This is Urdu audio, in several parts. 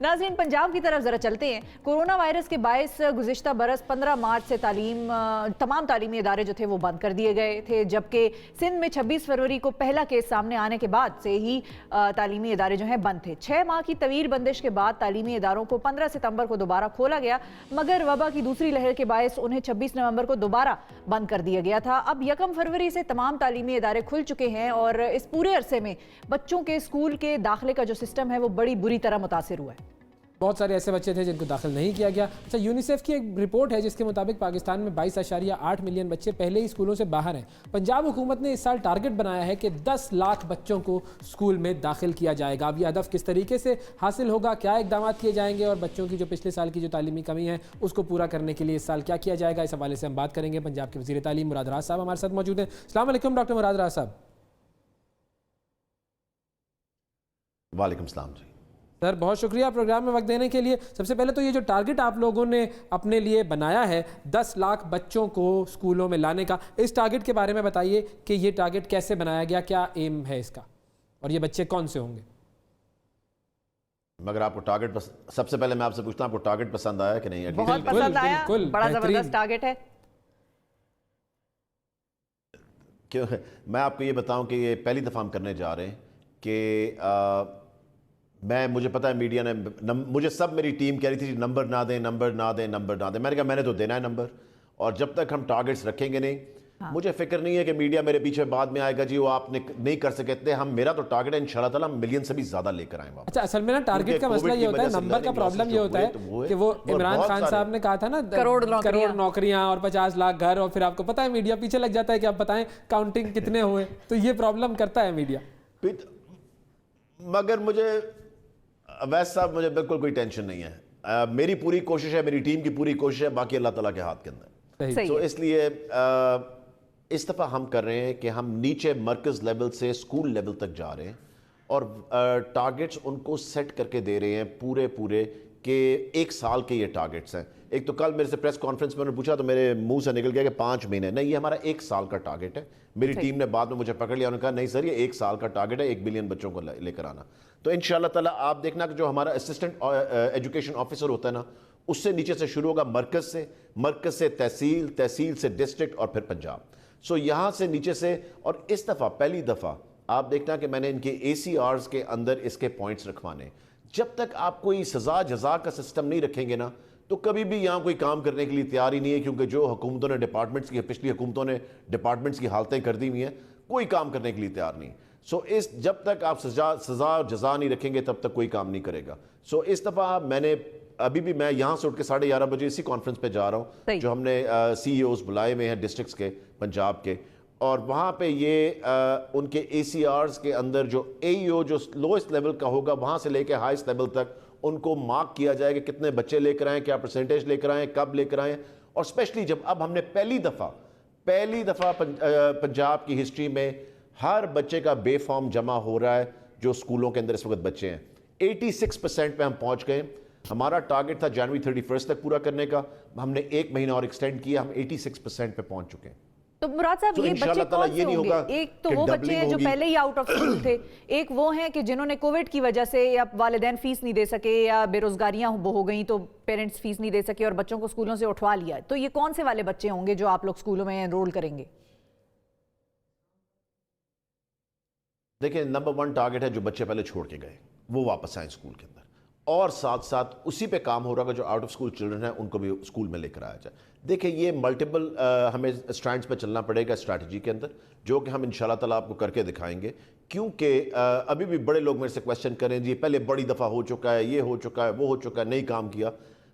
ناظرین پنجاب کی طرف ذرا چلتے ہیں. کورونا وائرس کے باعث گزشتہ برس 15 مارچ سے تمام تعلیمی ادارے جو تھے وہ بند کر دیے گئے تھے، جبکہ سندھ میں 26 فروری کو پہلا کیس سامنے آنے کے بعد سے ہی تعلیمی ادارے جو ہیں بند تھے. 6 ماہ کی طویل بندش کے بعد تعلیمی اداروں کو 15 ستمبر کو دوبارہ کھولا گیا، مگر وبا کی دوسری لہر کے باعث انہیں 26 نومبر کو دوبارہ بند کر دیا گیا تھا. اب 1 فروری سے تمام تعلیمی ادارے کھل چکے ہیں اور اس پورے عرصے میں بچوں کے اسکول کے داخلے کا جو سسٹم ہے وہ بڑی بری طرح متاثر ہوا ہے. بہت سارے ایسے بچے تھے جن کو داخل نہیں کیا گیا. اچھا، یونیسیف کی ایک رپورٹ ہے جس کے مطابق پاکستان میں 22.8 ملین بچے پہلے ہی اسکولوں سے باہر ہیں. پنجاب حکومت نے اس سال ٹارگٹ بنایا ہے کہ 10 لاکھ بچوں کو اسکول میں داخل کیا جائے گا. اب یہ ہدف کس طریقے سے حاصل ہوگا، کیا اقدامات کیے جائیں گے اور بچوں کی جو پچھلے سال کی جو تعلیمی کمی ہے اس کو پورا کرنے کے لیے اس سال کیا کیا جائے گا، اس حوالے سے ہم بات کریں گے. پنجاب کے وزیر تعلیم مراد راز صاحب ہمارے ساتھ موجود ہیں. السلام علیکم ڈاکٹر مراد راز صاحب. وعلیکم السلام. جی سر، بہت شکریہ پروگرام میں وقت دینے کے لیے. سب سے پہلے تو یہ جو ٹارگٹ آپ لوگوں نے اپنے لیے بنایا ہے 10 لاکھ بچوں کو اسکولوں میں لانے کا، اس ٹارگٹ کے بارے میں بتائیے کہ یہ ٹارگٹ کیسے بنایا گیا، کیا ایم ہے اس کا، اور یہ بچے کون سے ہوں گے؟ مگر آپ کو ٹارگٹ سب سے پہلے میں آپ سے پوچھتا ہوں، آپ کو ٹارگٹ پسند آیا کہ نہیں؟ بہت پسند آیا، بڑا زبردست ٹارگٹ ہے. میں آپ کو یہ بتاؤں کہ یہ پہلی دفعہ ہم کرنے جا رہے ہیں کہ مجھے پتا ہے میڈیا نے مجھے میری ٹیم کہہ رہی تھی نمبر نہ دیں. میں نے کہا میں نے تو دینا ہے نمبر، اور جب تک ہم ٹارگٹس رکھیں گے نہیں مجھے فکر نہیں ہے کہ میڈیا میرے پیچھے بعد میں آئے گا جی وہ آپ نے نہیں کر سکے تھے. میرا تو ٹارگٹ ہے انشاءاللہ تعالیٰ ہم ملین سے بھی زیادہ لے کر آئیں واپس. اچھا، اصل میں نا ٹارگٹ کا مسئلہ یہ ہوتا ہے، نمبر کا پرابلم یہ ہوتا ہے کہ وہ عمران خان صاحب نے کہا تھا نا کروڑ نوکریاں اور 50 لاکھ گھر، اور پھر آپ کو پتا ہے میڈیا پیچھے لگ جاتا ہے کہ آپ بتائیں کاؤنٹنگ کتنے ہوئے، تو یہ پرابلم کرتا ہے میڈیا. مگر ویس صاحب مجھے بالکل کوئی ٹینشن نہیں ہے. میری پوری کوشش ہے، میری ٹیم کی پوری کوشش ہے، باقی اللہ تعالیٰ کے ہاتھ کے اندر. تو اس لیے اس دفعہ ہم کر رہے ہیں کہ ہم نیچے مرکز لیول سے اسکول لیول تک جا رہے ہیں اور ٹارگٹس ان کو سیٹ کر کے دے رہے ہیں پورے کہ 1 سال کے یہ ٹارگٹس ہیں. ایک تو کل میرے سے پریس کانفرنس میں نے پوچھا تو میرے منہ سے نکل گیا کہ 5 مہینے، نہیں یہ ہمارا 1 سال کا ٹارگٹ ہے. میری ٹیم نے بعد میں مجھے پکڑ لیا، انہوں نے کہا نہیں سر یہ 1 سال کا ٹارگٹ ہے، 1 بلین بچوں کو لے کر آنا. تو انشاءاللہ تعالیٰ آپ دیکھنا کہ جو ہمارا اسسٹنٹ ایجوکیشن آفیسر ہوتا ہے نا، اس سے نیچے سے شروع ہوگا، مرکز سے تحصیل سے ڈسٹرکٹ اور پھر پنجاب. سو یہاں سے نیچے سے. اور اس دفعہ پہلی دفعہ آپ دیکھنا کہ میں نے ان کے ACRs کے اندر اس کے پوائنٹس رکھوانے. جب تک آپ کوئی سزا جزا کا سسٹم نہیں رکھیں گے نا تو کبھی بھی یہاں کوئی کام کرنے کے لیے تیار ہی نہیں ہے، کیونکہ جو حکومتوں نے پچھلی حکومتوں نے ڈپارٹمنٹس کی حالتیں کر دی ہوئی ہیں، کوئی کام کرنے کے لیے تیار نہیں. سو جب تک آپ سزا اور جزا نہیں رکھیں گے تب تک کوئی کام نہیں کرے گا. سو اس دفعہ ابھی بھی میں یہاں سے اٹھ کے 11:30 بجے اسی کانفرنس پہ جا رہا ہوں جو ہم نے CEOs بلائے ہوئے ہیں ڈسٹرکٹس کے پنجاب کے، اور وہاں پہ یہ ان کے ACRs کے اندر جو AEO جو لوئسٹ لیول کا ہوگا وہاں سے لے کے ہائیسٹ لیول تک ان کو مارک کیا جائے کہ کتنے بچے لے کر آئیں، کیا پرسنٹیج لے کر آئیں، کب لے کر آئیں. اور اسپیشلی جب اب ہم نے پہلی دفعہ پنجاب کی ہسٹری میں ہر بچے کا بے فارم جمع ہو رہا ہے جو اسکولوں کے اندر اس وقت بچے ہیں. 86% پہ ہم پہنچ گئے. ہمارا ٹارگٹ تھا جنوری 31 تک پورا کرنے کا، ہم نے 1 مہینہ اور ایکسٹینڈ کیا، ہم 86% پہ پہنچ چکے ہیں. تو مراد صاحب یہ بچے کون سے ہوں گے؟ ایک تو وہ بچے ہیں جو پہلے ہی آؤٹ آف اسکول تھے، ایک وہ ہیں کہ جنہوں نے کووڈ کی وجہ سے یا والدین فیس نہیں دے سکے یا بے روزگاریاں ہو گئیں تو پیرنٹس فیس نہیں دے سکے اور بچوں کو اسکولوں سے اٹھوا لیا. تو یہ کون سے والے بچے ہوں گے جو آپ لوگ اسکولوں میں انرول کریں گے؟ دیکھیں نمبر 1 ٹارگٹ ہے جو بچے پہلے چھوڑ کے گئے وہ واپس آئیں اسکول کے اندر، اور ساتھ اسی پہ کام ہو رہا ہے جو آؤٹ آف اسکول چلڈرن ہیں ان کو بھی اسکول میں لے کر آیا جائے. دیکھیں یہ ملٹیپل ہمیں اسٹرینڈز پہ چلنا پڑے گا اسٹریٹجی کے اندر، جو کہ ہم انشاءاللہ تعالیٰ آپ کو کر کے دکھائیں گے. کیونکہ ابھی بھی بڑے لوگ میرے سے کویسچن کریں جی پہلے بڑی دفعہ ہو چکا ہے، یہ ہو چکا ہے، وہ ہو چکا ہے، نہیں کام کیا.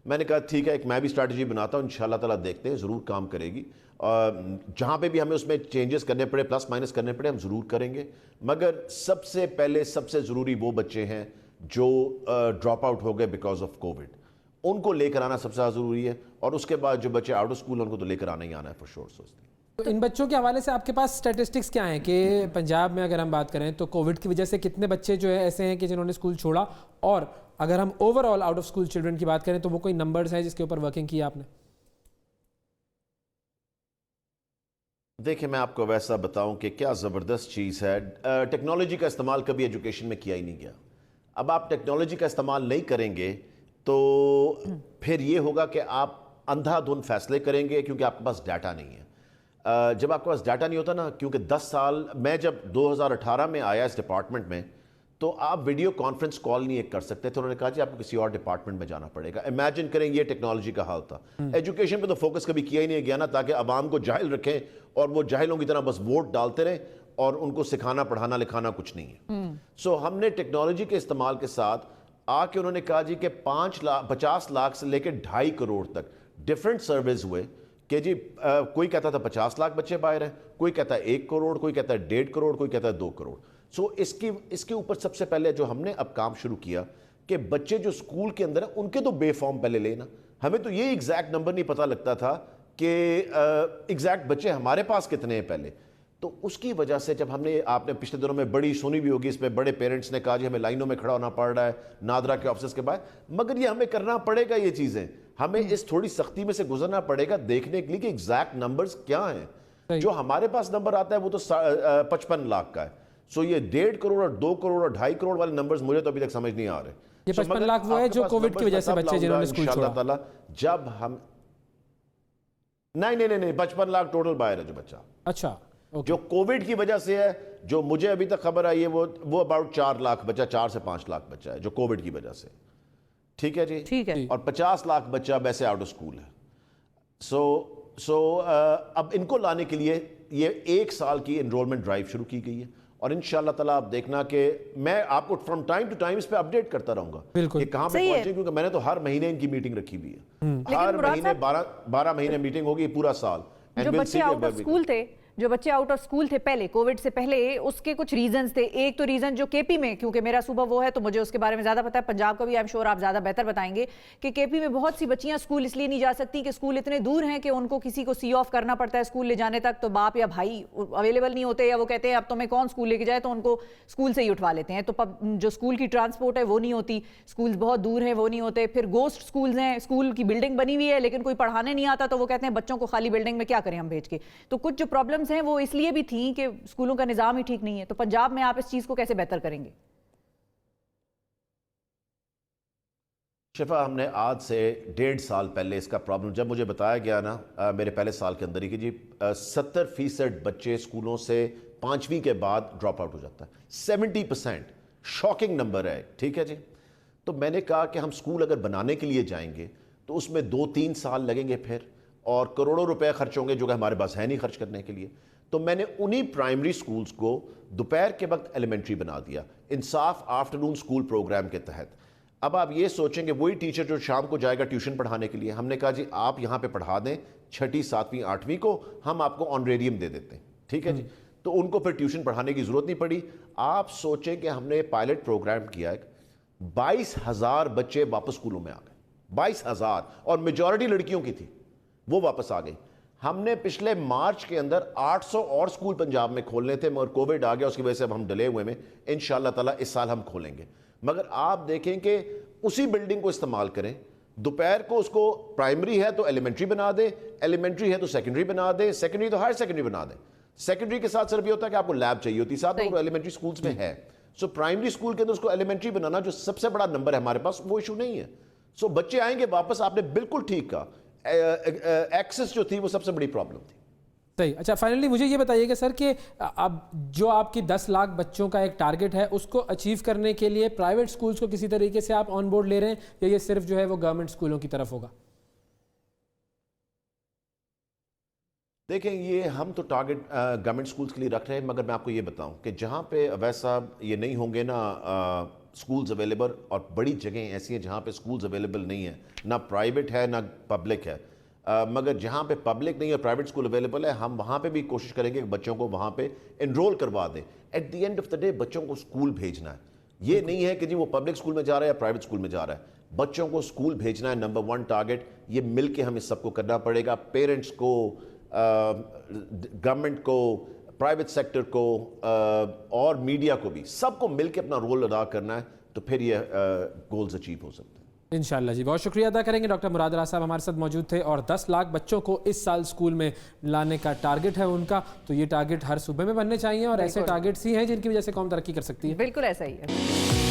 میں نے کہا ٹھیک ہے، میں بھی اسٹریٹجی بناتا ہوں، انشاءاللہ تعالیٰ دیکھتے ہیں ضرور کام کرے گی. جہاں پہ بھی ہمیں اس میں چینجز کرنے پڑے، پلس مائنس کرنے پڑے، ہم ضرور کریں گے. مگر سب سے پہلے سب سے ضروری وہ بچے ہیں جو ڈراپ آؤٹ ہو گئے بیکاز آف کووڈ، ان کو لے کر آنا سب سے زیادہ ضروری ہے. اور اس کے بعد جو بچے آؤٹ آف اسکول ہیں ان کو تو لے کر آنا ہی آنا ہے فور شور. سوچتے ہیں تو ان بچوں کے حوالے سے آپ کے پاس اسٹیٹسٹکس کیا ہیں کہ پنجاب میں اگر ہم بات کریں تو کووڈ کی وجہ سے کتنے بچے جو ہے ایسے ہیں کہ جنہوں نے اسکول چھوڑا، اور اگر ہم over all out of school children کی بات کریں تو وہ کوئی نمبرز ہیں جس کے اوپر ورکنگ کی آپ نے؟ دیکھیں میں آپ کو ویسا بتاؤں کہ کیا زبردست چیز ہے، ٹیکنالوجی کا استعمال کبھی ایجوکیشن میں کیا ہی نہیں گیا. اب آپ ٹیکنالوجی کا استعمال نہیں کریں گے تو پھر یہ ہوگا کہ آپ اندھا دھند فیصلے کریں گے کیونکہ آپ کے پاس ڈیٹا نہیں ہے. جب آپ کے پاس ڈیٹا نہیں ہوتا نا, کیونکہ 10 سال میں جب 2018 میں آیا اس ڈپارٹمنٹ میں تو آپ ویڈیو کانفرنس کال نہیں کر سکتے تھے. انہوں نے کہا جی آپ کو کسی اور ڈپارٹمنٹ میں جانا پڑے گا. امیجن کریں یہ ٹیکنالوجی کا حال تھا. ایجوکیشن پہ تو فوکس کبھی کیا ہی نہیں گیا نا, تاکہ عوام کو جاہل رکھیں اور وہ جاہلوں کی طرح بس ووٹ ڈالتے رہیں اور ان کو سکھانا پڑھانا لکھانا کچھ نہیں ہے. سو ہم نے ٹیکنالوجی کے استعمال کے ساتھ آ کے انہوں نے کہا جی کہ 50 لاکھ سے لے کے 2.5 کروڑ تک ڈیفرنٹ سروس ہوئے کہ جی کوئی کہتا تھا 50 لاکھ بچے باہر ہیں, کوئی کہتا ہے 1 کروڑ, کوئی کہتا ہے 1.5 کروڑ, کوئی کہتا ہے 2 کروڑ. سو اس کے اوپر سب سے پہلے جو ہم نے اب کام شروع کیا کہ بچے جو اسکول کے اندر ہیں ان کے تو بے فارم پہلے لینا. ہمیں تو یہ ایگزیکٹ نمبر نہیں پتہ لگتا تھا کہ ایگزیکٹ بچے ہمارے پاس کتنے ہیں پہلے. تو اس کی وجہ سے جب ہم نے, آپ نے پچھلے دنوں میں بڑی سنی بھی ہوگی اس پہ, بڑے پیرنٹس نے کہا جی ہمیں لائنوں میں کھڑا ہونا پڑ رہا ہے نادرا کے آفسز کے باہر, مگر یہ ہمیں کرنا پڑے گا. یہ چیزیں ہمیں اس تھوڑی سختی میں سے گزرنا پڑے گا دیکھنے کے لیے کہ ایگزیکٹ نمبرز کیا ہیں. جو ہمارے پاس نمبر آتا ہے وہ تو 55 لاکھ کا ہے. سو یہ 1.5 کروڑ اور 2 کروڑ اور 2.5 کروڑ والے نمبرز مجھے تو ابھی تک سمجھ نہیں آ رہے. یہ 55 لاکھ وہ ہے جو کووڈ کی وجہ سے بچے جنہوں نے اسکول چھوڑا. انشاءاللہ جب ہم نہیں 55 لاکھ ٹوٹل باہر ہے جو بچہ. اچھا, جو کووڈ کی وجہ سے ہے, جو مجھے ابھی تک خبر آئی ہے وہ اباؤٹ 4 لاکھ بچہ, 4 سے 5 لاکھ بچہ ہے جو کووڈ کی وجہ سے. ٹھیک ہے جی, ٹھیک ہے. اور 50 لاکھ بچہ ویسے آؤٹ آف اسکول ہے. سو اب ان کو لانے کے لیے یہ 1 سال کی انرولمنٹ ڈرائیو شروع کی گئی ہے اور انشاءاللہ تعالیٰ آپ دیکھنا کہ میں آپ کو فرام ٹائم ٹو ٹائم اس پہ اپڈیٹ کرتا رہوں گا کہ کہاں پہ پہنچے, کیونکہ میں نے تو ہر مہینے ان کی میٹنگ رکھی ہوئی ہے. ہر مہینے 12 مہینے میٹنگ ہوگی پورا سال. جو بچے آؤٹ آف اسکول تھے, جو بچے آؤٹ آف اسکول تھے پہلے کووڈ سے پہلے, اس کے کچھ ریزنز تھے. ایک تو ریزن جو کے پی میں, کیونکہ میرا صوبہ وہ ہے تو مجھے اس کے بارے میں زیادہ پتا ہے, پنجاب کا بھی آئی ایم شور آپ زیادہ بہتر بتائیں گے, کہ کے پی میں بہت سی بچیاں اسکول اس لیے نہیں جا سکتی کہ اسکول اتنے دور ہیں کہ ان کو کسی کو سی آف کرنا پڑتا ہے اسکول لے جانے تک, تو باپ یا بھائی اویلیبل نہیں ہوتے, یا وہ کہتے ہیں اب تمہیں کون اسکول لے کے جائے, تو ان کو اسکول سے ہی اٹھوا لیتے ہیں. تو جو اسکول کی ٹرانسپورٹ ہے وہ نہیں ہوتی, اسکولز بہت دور ہیں وہ نہیں ہوتے. پھر گوسٹ اسکولز ہیں, اسکول کی بلڈنگ بنی ہوئی ہے لیکن کوئی پڑھانے نہیں آتا, تو وہ کہتے ہیں بچوں کو خالی بلڈنگ میں کیا کریں ہم بھیج کے. تو کچھ جو پرابلمز ہیں وہ اس لیے بھی تھیں کہ اسکولوں کا نظام ہی ٹھیک نہیں ہے. تو پنجاب میں آپ اس چیز کو کیسے بہتر کریں گے؟ شفا, ہم نے آج سے 1.5 سال پہلے اس کا پرابلم جب مجھے بتایا گیا نا, میرے پہلے سال کے اندر ہی کہ جی 70% بچے اسکولوں سے 5ویں کے بعد ڈراپ آؤٹ ہو جاتا ہے. 70%, شاکنگ نمبر ہے. ٹھیک ہے جی, تو میں نے کہا کہ ہم اسکول اگر بنانے کے لیے جائیں گے تو اس میں 2-3 سال لگیں گے پھر, اور کروڑوں روپے خرچ ہوں گے جو کہ ہمارے پاس ہے نہیں خرچ کرنے کے لیے. تو میں نے انہی پرائمری سکولز کو دوپہر کے وقت ایلیمنٹری بنا دیا انصاف آفٹرنون سکول پروگرام کے تحت. اب آپ یہ سوچیں کہ وہی ٹیچر جو شام کو جائے گا ٹیوشن پڑھانے کے لیے, ہم نے کہا جی آپ یہاں پہ پڑھا دیں 6ٹھی 7ویں 8ویں کو, ہم آپ کو آنریریم دے دیتے ہیں. ٹھیک ہے جی, تو ان کو پھر ٹیوشن پڑھانے کی ضرورت نہیں پڑی. آپ سوچیں کہ ہم نے پائلٹ پروگرام کیا ہے, 22,000 بچے واپس اسکولوں میں آ گئے. 22,000, اور میجورٹی لڑکیوں کی تھی, وہ واپس آ گئی. ہم نے پچھلے مارچ کے اندر 800 اور سکول پنجاب میں کھولنے تھے, مگر کووڈ آ گیا, اس کی وجہ سے اب ہم ڈلے ہوئے میں. انشاءاللہ تعالیٰ اس سال ہم کھولیں گے. مگر آپ دیکھیں کہ اسی بلڈنگ کو استعمال کریں, دوپہر کو اس کو پرائمری ہے تو ایلیمنٹری بنا دیں, ایلیمنٹری ہے تو سیکنڈری بنا دیں, سیکنڈری تو ہائر سیکنڈری بنا دیں. سیکنڈری کے ساتھ صرف یہ ہوتا ہے کہ آپ کو لیب چاہیے ہوتی, ساتھ میں ایلیمنٹری سکولز میں ہے. سو پرائمری سکول کے اندر اس کو ایلیمنٹری بنانا جو سب سے بڑا نمبر ہے ہمارے پاس, وہ ایشو نہیں ہے. سو بچے آئیں گے واپس. آپ نے بالکل ٹھیک کہا, ایکسس جو تھی وہ سب سے بڑی پرابلم تھی. صحیح. اچھا, فائنلی مجھے یہ بتائیے کہ سر کہ اب جو آپ کی 10 لاکھ بچوں کا ایک ٹارگٹ ہے, اس کو اچیو کرنے کے لیے پرائیویٹ سکولز کو کسی طریقے سے آپ آن بورڈ لے رہے ہیں, یا یہ صرف جو ہے وہ گورنمنٹ سکولوں کی طرف ہوگا؟ دیکھیں, یہ ہم تو ٹارگٹ گورنمنٹ سکولز کے لیے رکھ رہے ہیں, مگر میں آپ کو یہ بتاؤں کہ جہاں پہ اویس صاحب یہ نہیں ہوں گے نا سکولز اویلیبل, اور بڑی جگہیں ایسی ہیں جہاں پہ سکولز اویلیبل نہیں ہیں, نہ پرائیویٹ ہے نہ پبلک ہے, مگر جہاں پہ پبلک نہیں ہے پرائیویٹ سکول اویلیبل ہے, ہم وہاں پہ بھی کوشش کریں گے کہ بچوں کو وہاں پہ انرول کروا دیں. At the end of the day بچوں کو اسکول بھیجنا ہے. یہ نہیں ہے کہ جی وہ پبلک اسکول میں جا رہا ہے یا پرائیویٹ اسکول میں جا رہا ہے. بچوں کو اسکول بھیجنا ہے نمبر 1 ٹارگٹ. یہ مل کے ہم اس سب کو کرنا پڑے گا, پیرنٹس کو, گورنمنٹ کو, پرائیویٹ سیکٹر کو, اور میڈیا کو بھی, سب کو مل کے اپنا رول ادا کرنا ہے, تو پھر یہ گولز اچیو ہو سکتے ہیں انشاءاللہ. جی, بہت شکریہ ادا کریں گے. ڈاکٹر مراد راز صاحب ہمارے ساتھ موجود تھے, اور 10 لاکھ بچوں کو اس سال اسکول میں لانے کا ٹارگٹ ہے ان کا. تو یہ ٹارگٹ ہر صوبے میں بننے چاہیے, اور ایسے ٹارگٹس ہی ہیں جن کی وجہ سے قوم ترقی کر سکتی ہے. بالکل ایسا ہی ہے.